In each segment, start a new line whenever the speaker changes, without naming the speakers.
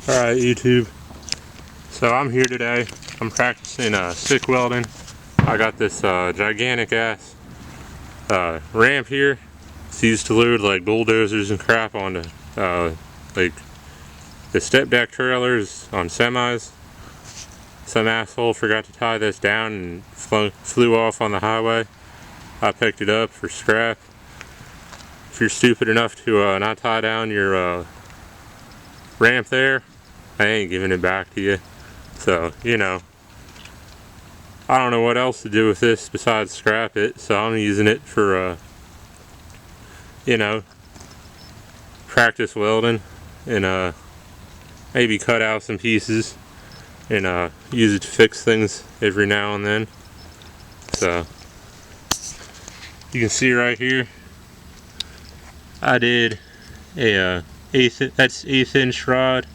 Alright, YouTube. So I'm here today. I'm practicing stick welding. I got this gigantic ass ramp here. It's used to load like bulldozers and crap onto like the step deck trailers on semis. Some asshole forgot to tie this down and flew off on the highway. I picked it up for scrap. If you're stupid enough to not tie down your ramp there, I ain't giving it back to you. So, you know, I don't know what else to do with this besides scrap it, so I'm using it for you know, practice welding and maybe cut out some pieces and use it to fix things every now and then. So you can see right here I did a eighth inch rod,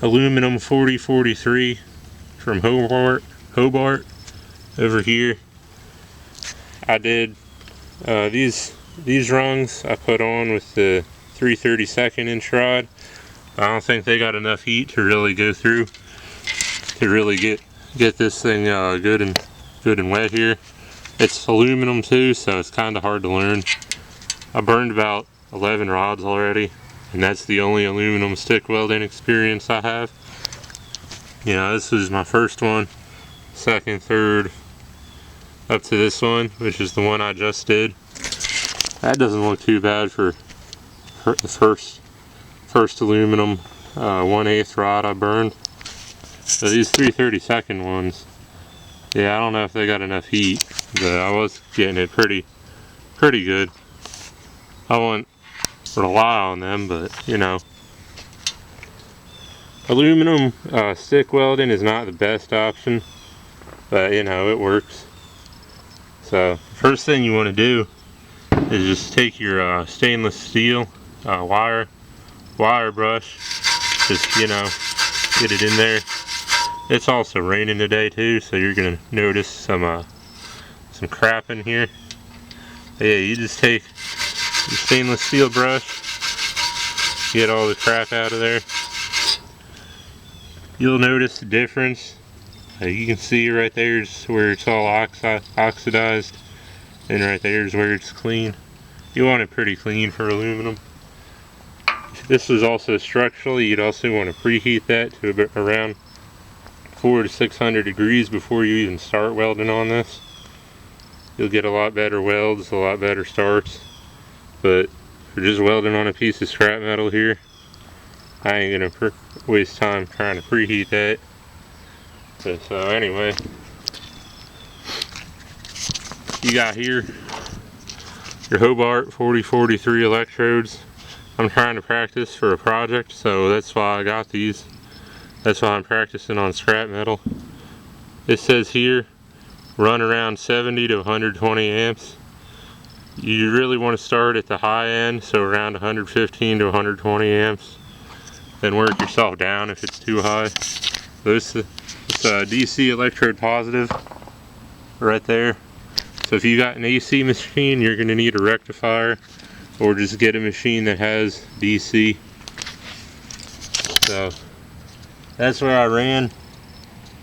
aluminum 4043 from Hobart over here. I did these rungs I put on with the 3/32 inch rod. I don't think they got enough heat to really go through to really get this thing good and wet here. It's aluminum too, so it's kind of hard to learn. I burned about 11 rods already, and that's the only aluminum stick welding experience I have. You know, this is my first one, second, third, up to this one, which is the one I just did. That doesn't look too bad for the first aluminum 1/8 rod I burned. So these 3/32 ones, yeah, I don't know if they got enough heat, but I was getting it pretty good. I won't rely on them, but you know, aluminum stick welding is not the best option, but you know, it works. So first thing you want to do is just take your stainless steel wire brush, just, you know, get it in there. It's also raining today too, so you're gonna notice some crap in here. But yeah, you just take your stainless steel brush, get all the crap out of there. You'll notice the difference. You can see right there's where it's all oxidized, and right there's where it's clean. You want it pretty clean for aluminum. If this was also structural, you'd also want to preheat that to around 400 to 600 degrees before you even start welding on this. You'll get a lot better welds, a lot better starts. But for just welding on a piece of scrap metal here, I ain't gonna waste time trying to preheat that. So anyway, you got here your Hobart 4043 electrodes. I'm trying to practice for a project, so that's why I got these. That's why I'm practicing on scrap metal. It says here, run around 70 to 120 amps. You really want to start at the high end, so around 115 to 120 amps. Then work yourself down if it's too high. It's DC electrode positive right there. So if you got an AC machine, you're going to need a rectifier, or just get a machine that has DC. So that's where I ran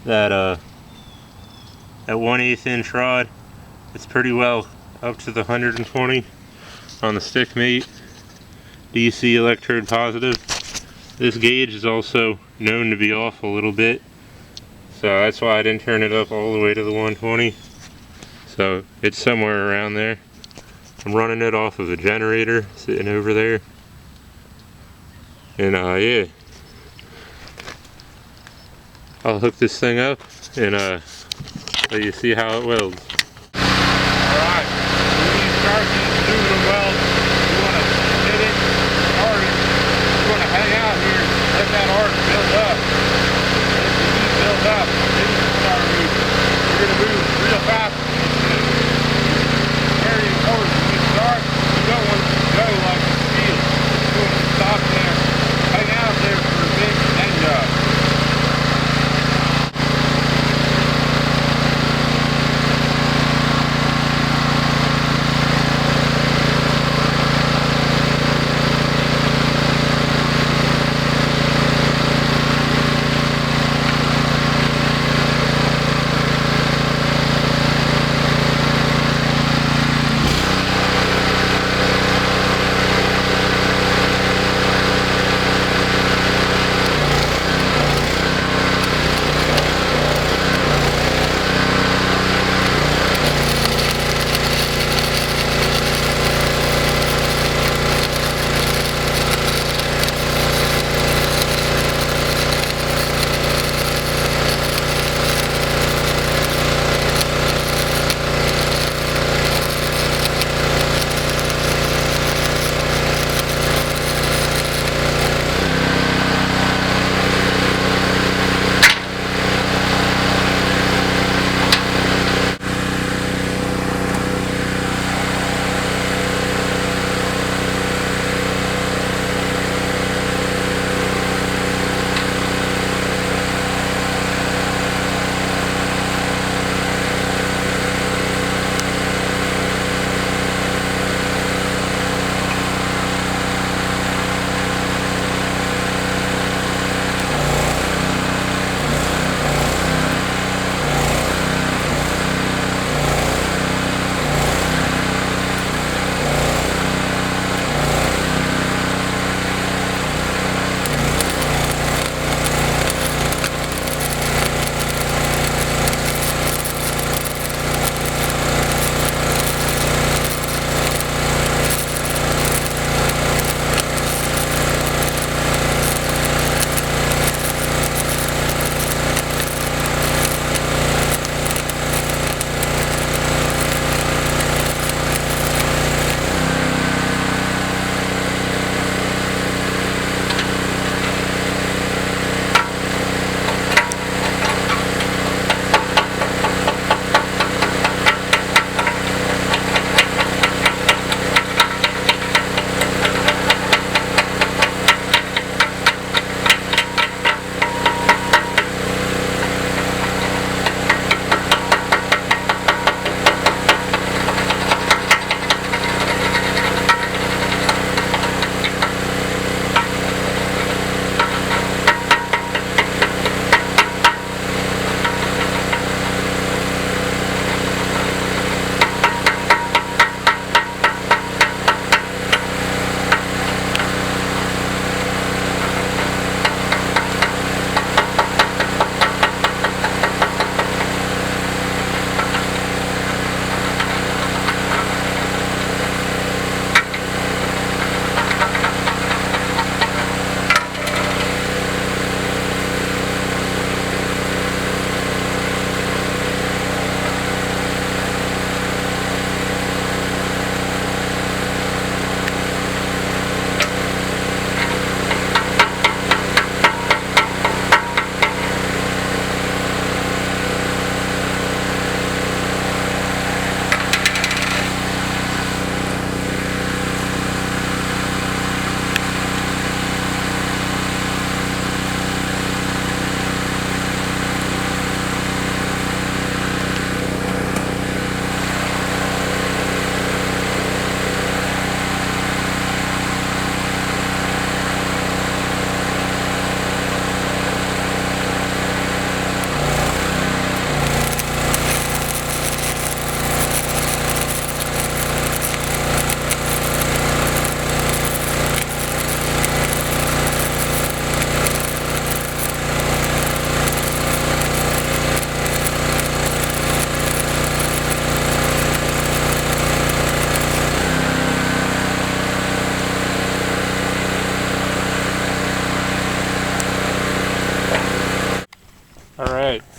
that 1/8 inch rod. It's pretty well up to the 120 on the stick mate, DC electrode positive. This gauge is also known to be off a little bit, so that's why I didn't turn it up all the way to the 120. So it's somewhere around there. I'm running it off of a generator sitting over there, and yeah, I'll hook this thing up and let you see how it welds.
Alright, when you start these aluminum welds, you want to hit it hard. You want to hang out here, let that arc build up. And if the heat builds up, then you can start moving. You're going to move real fast. Very important when you start, you don't want it to go like a steel. You want to stop there, hang out there for a big end job.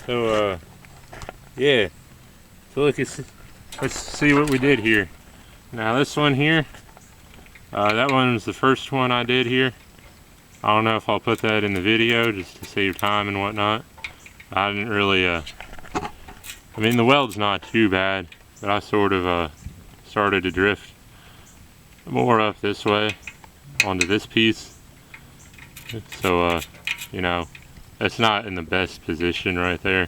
So yeah. So look, let's see what we did here. Now this one here, that one's the first one I did here. I don't know if I'll put that in the video just to save time and whatnot. I didn't really, I mean the weld's not too bad, but I sort of started to drift more up this way onto this piece. So, you know, that's not in the best position right there.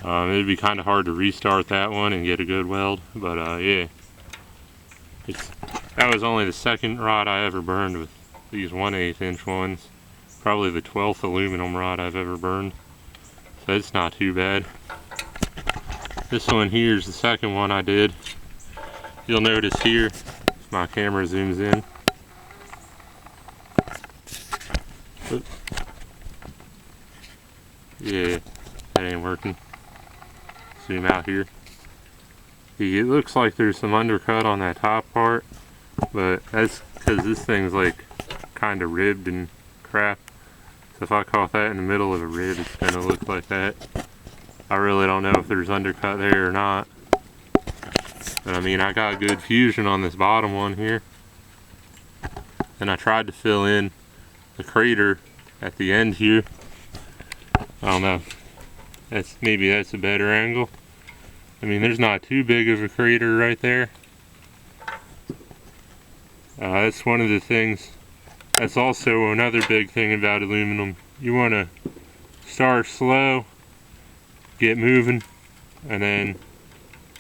It'd be kind of hard to restart that one and get a good weld, but yeah. That was only the second rod I ever burned with these 1/8 inch ones. Probably the 12th aluminum rod I've ever burned. So it's not too bad. This one here is the second one I did. You'll notice here, if my camera zooms in. Oops. Yeah, that ain't working. Zoom out here. It looks like there's some undercut on that top part, but that's because this thing's like kind of ribbed and crap. So if I caught that in the middle of a rib, it's gonna look like that. I really don't know if there's undercut there or not. But I mean, I got good fusion on this bottom one here. And I tried to fill in the crater at the end here. I don't know. Maybe that's a better angle. I mean, there's not too big of a crater right there. That's one of the things. That's also another big thing about aluminum. You want to start slow, get moving, and then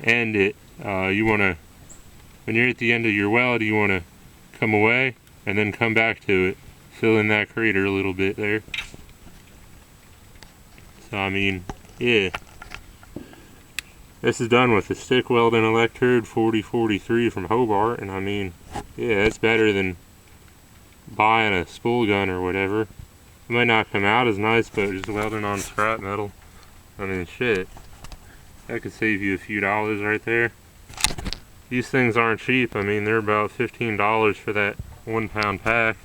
end it. You want to, when you're at the end of your weld, you want to come away and then come back to it. Fill in that crater a little bit there. So I mean, yeah. This is done with the stick welding electrode 4043 from Hobart, and I mean, yeah, it's better than buying a spool gun or whatever. It might not come out as nice, but just welding on scrap metal, I mean, shit, that could save you a few dollars right there. These things aren't cheap. I mean, they're about $15 for that 1 pound pack.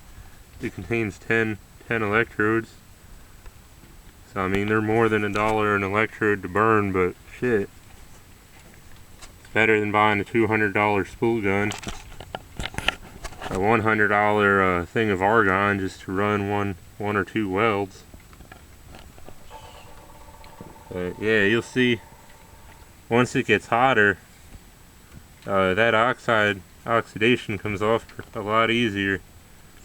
It contains 10 electrodes. So I mean, they're more than $1 an electrode to burn, but shit. Better than buying a $200 spool gun, a $100 thing of argon just to run one or two welds. But yeah, you'll see once it gets hotter, that oxidation comes off a lot easier.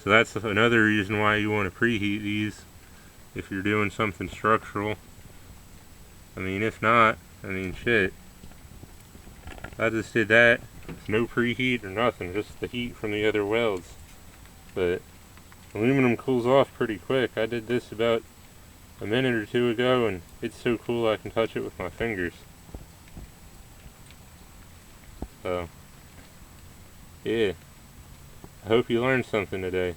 So that's another reason why you want to preheat these if you're doing something structural. I mean, if not, I mean, shit. I just did that, no preheat or nothing, just the heat from the other welds. But aluminum cools off pretty quick. I did this about a minute or two ago, and it's so cool I can touch it with my fingers. So, yeah. I hope you learned something today.